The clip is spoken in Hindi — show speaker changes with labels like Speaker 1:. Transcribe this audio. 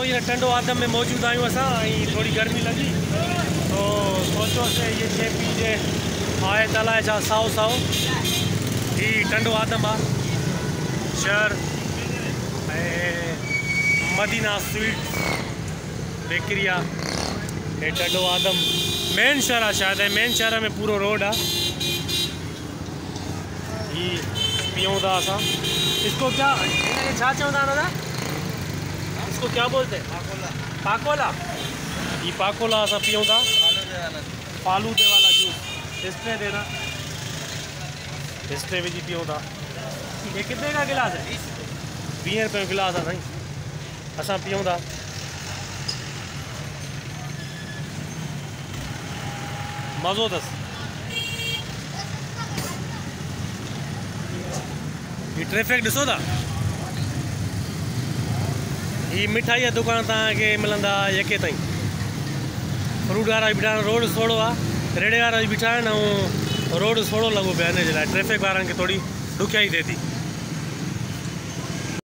Speaker 1: तो ये टंडो आदम में मौजूद आयूं असां थोड़ी गर्मी लगी तो सोचो से ये शे पीजे आए तलाए छा साओ साओ ही टंडो आदम आ शहर मदीना स्वीट बेकरी आ टंडो आदम मेन शहर है शायद मेन शहर में पूरो रोड आ ही पियूं था असां इसको क्या छा चवंदा दादा इसको क्या बोलते हैं पाकोला ये पाकोला असां पियूं था फालूदे वाला जूस इसमें देना इसमें विझी पियूं था ये कितने का गिलास है 20 रुपये गिलास है साईं असां पियूं था मज़ो अथसि ये ट्रैफिक ॾिसो था ये मिठाई दुकान तव्हांखे मिलंदा यके ताईं फ्रूट वारा बि बीठा आहिनि रोड सोड़ो आहे रेड़े वारा बि बीठा आहिनि ऐं रोड सोड़ो लॻो पियो आहे हिन जे लाइ ट्रैफिक वारनि खे थोरी ॾुखियाई थिए थी।